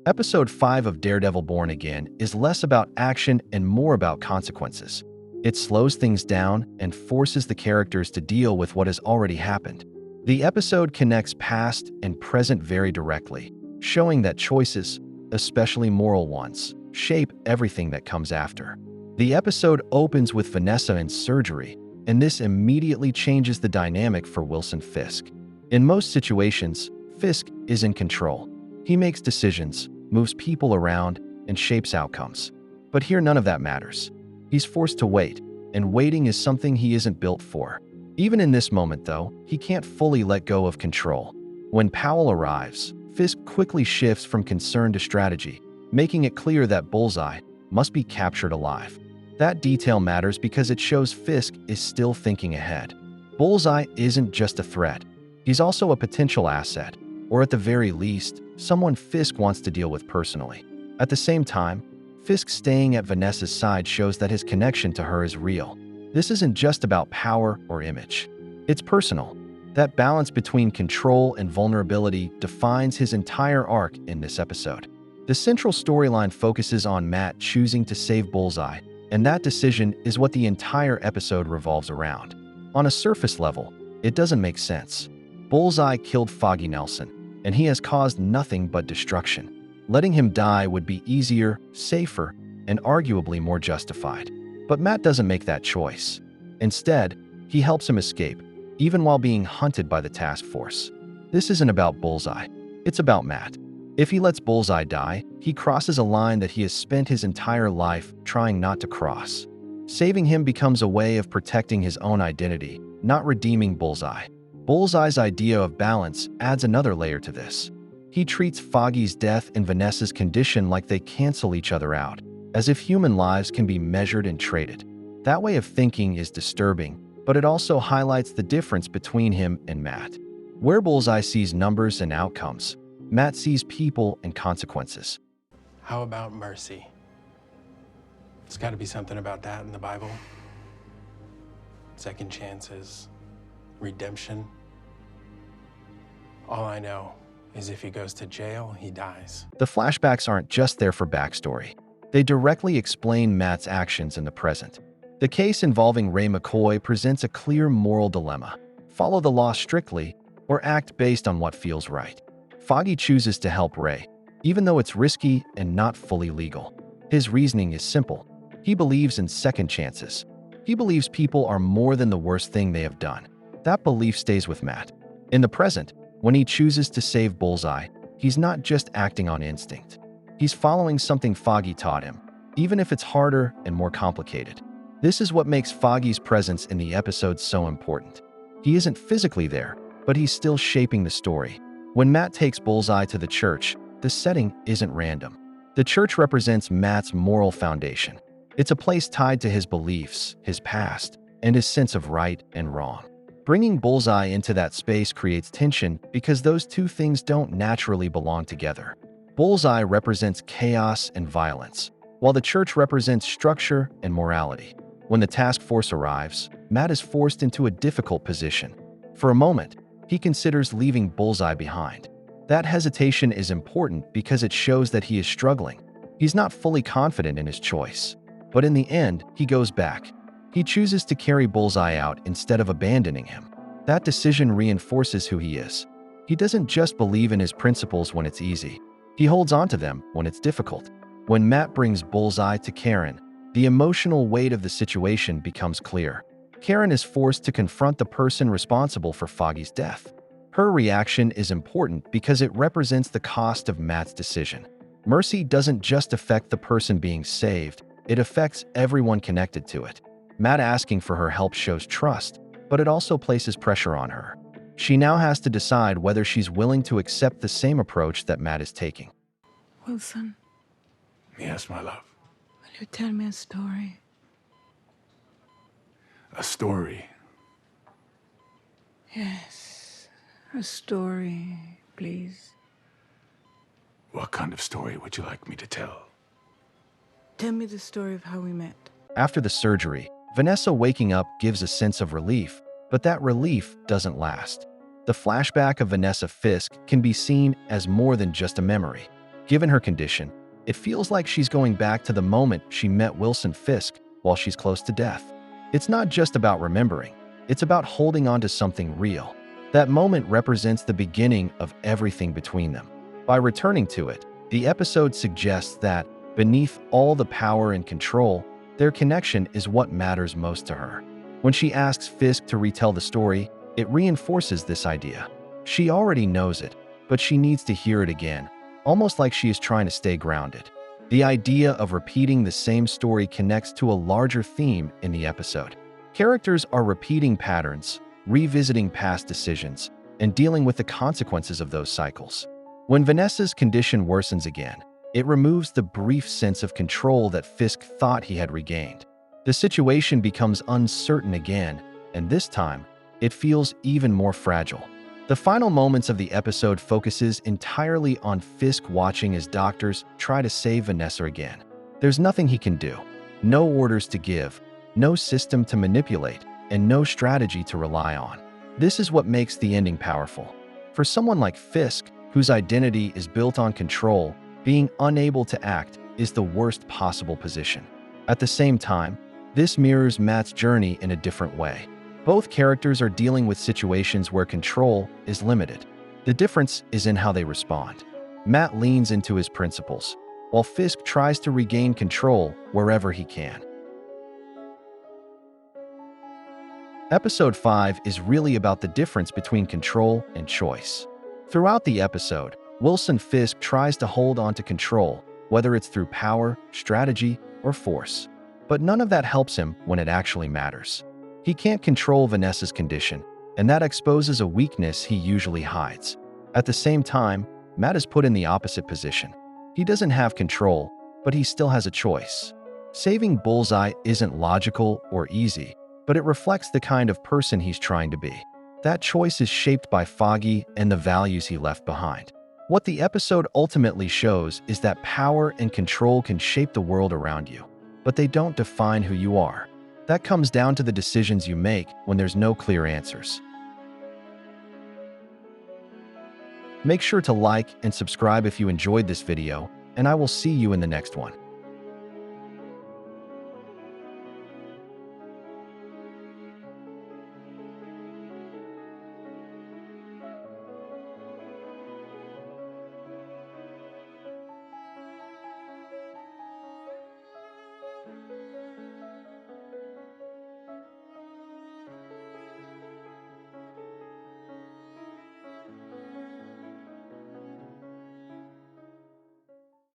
Episode 5 of Daredevil Born Again is less about action and more about consequences. It slows things down and forces the characters to deal with what has already happened. The episode connects past and present very directly, showing that choices, especially moral ones, shape everything that comes after. The episode opens with Vanessa in surgery, and this immediately changes the dynamic for Wilson Fisk. In most situations, Fisk is in control. He makes decisions, moves people around, and shapes outcomes. But here none of that matters. He's forced to wait, and waiting is something he isn't built for. Even in this moment, though, he can't fully let go of control. When Powell arrives, Fisk quickly shifts from concern to strategy, making it clear that Bullseye must be captured alive. That detail matters because it shows Fisk is still thinking ahead. Bullseye isn't just a threat. He's also a potential asset, or at the very least, someone Fisk wants to deal with personally. At the same time, Fisk staying at Vanessa's side shows that his connection to her is real. This isn't just about power or image. It's personal. That balance between control and vulnerability defines his entire arc in this episode. The central storyline focuses on Matt choosing to save Bullseye, and that decision is what the entire episode revolves around. On a surface level, it doesn't make sense. Bullseye killed Foggy Nelson, and he has caused nothing but destruction. Letting him die would be easier, safer, and arguably more justified. But Matt doesn't make that choice. Instead, he helps him escape, even while being hunted by the task force. This isn't about Bullseye. It's about Matt. If he lets Bullseye die, he crosses a line that he has spent his entire life trying not to cross. Saving him becomes a way of protecting his own identity, not redeeming Bullseye. Bullseye's idea of balance adds another layer to this. He treats Foggy's death and Vanessa's condition like they cancel each other out, as if human lives can be measured and traded. That way of thinking is disturbing, but it also highlights the difference between him and Matt. Where Bullseye sees numbers and outcomes, Matt sees people and consequences. How about mercy? There's got to be something about that in the Bible. Second chances, redemption. All I know is if he goes to jail, he dies. The flashbacks aren't just there for backstory. They directly explain Matt's actions in the present. The case involving Ray McCoy presents a clear moral dilemma. Follow the law strictly, or act based on what feels right. Foggy chooses to help Ray, even though it's risky and not fully legal. His reasoning is simple. He believes in second chances. He believes people are more than the worst thing they have done. That belief stays with Matt. In the present, when he chooses to save Bullseye, he's not just acting on instinct. He's following something Foggy taught him, even if it's harder and more complicated. This is what makes Foggy's presence in the episode so important. He isn't physically there, but he's still shaping the story. When Matt takes Bullseye to the church, the setting isn't random. The church represents Matt's moral foundation. It's a place tied to his beliefs, his past, and his sense of right and wrong. Bringing Bullseye into that space creates tension because those two things don't naturally belong together. Bullseye represents chaos and violence, while the church represents structure and morality. When the task force arrives, Matt is forced into a difficult position. For a moment, he considers leaving Bullseye behind. That hesitation is important because it shows that he is struggling. He's not fully confident in his choice. But in the end, he goes back. He chooses to carry Bullseye out instead of abandoning him. That decision reinforces who he is. He doesn't just believe in his principles when it's easy. He holds on to them when it's difficult. When Matt brings Bullseye to Karen, the emotional weight of the situation becomes clear. Karen is forced to confront the person responsible for Foggy's death. Her reaction is important because it represents the cost of Matt's decision. Mercy doesn't just affect the person being saved, it affects everyone connected to it. Matt asking for her help shows trust, but it also places pressure on her. She now has to decide whether she's willing to accept the same approach that Matt is taking. Wilson, Yes, my love. will you tell me a story? A story. Yes, a story, please. What kind of story would you like me to tell? Tell me the story of how we met. After the surgery, Vanessa waking up gives a sense of relief, but that relief doesn't last. The flashback of Vanessa Fisk can be seen as more than just a memory. Given her condition, it feels like she's going back to the moment she met Wilson Fisk while she's close to death. It's not just about remembering, it's about holding on to something real. That moment represents the beginning of everything between them. By returning to it, the episode suggests that, beneath all the power and control, their connection is what matters most to her. When she asks Fisk to retell the story, it reinforces this idea. She already knows it, but she needs to hear it again, almost like she is trying to stay grounded. The idea of repeating the same story connects to a larger theme in the episode. Characters are repeating patterns, revisiting past decisions, and dealing with the consequences of those cycles. When Vanessa's condition worsens again, it removes the brief sense of control that Fisk thought he had regained. The situation becomes uncertain again, and this time, it feels even more fragile. The final moments of the episode focuses entirely on Fisk watching as doctors try to save Vanessa again. There's nothing he can do, no orders to give, no system to manipulate, and no strategy to rely on. This is what makes the ending powerful. For someone like Fisk, whose identity is built on control, being unable to act is the worst possible position. At the same time, this mirrors Matt's journey in a different way. Both characters are dealing with situations where control is limited. The difference is in how they respond. Matt leans into his principles, while Fisk tries to regain control wherever he can. Episode 5 is really about the difference between control and choice. Throughout the episode, Wilson Fisk tries to hold on to control, whether it's through power, strategy, or force. But none of that helps him when it actually matters. He can't control Vanessa's condition, and that exposes a weakness he usually hides. At the same time, Matt is put in the opposite position. He doesn't have control, but he still has a choice. Saving Bullseye isn't logical or easy, but it reflects the kind of person he's trying to be. That choice is shaped by Foggy and the values he left behind. What the episode ultimately shows is that power and control can shape the world around you, but they don't define who you are. That comes down to the decisions you make when there's no clear answers. Make sure to like and subscribe if you enjoyed this video, and I will see you in the next one.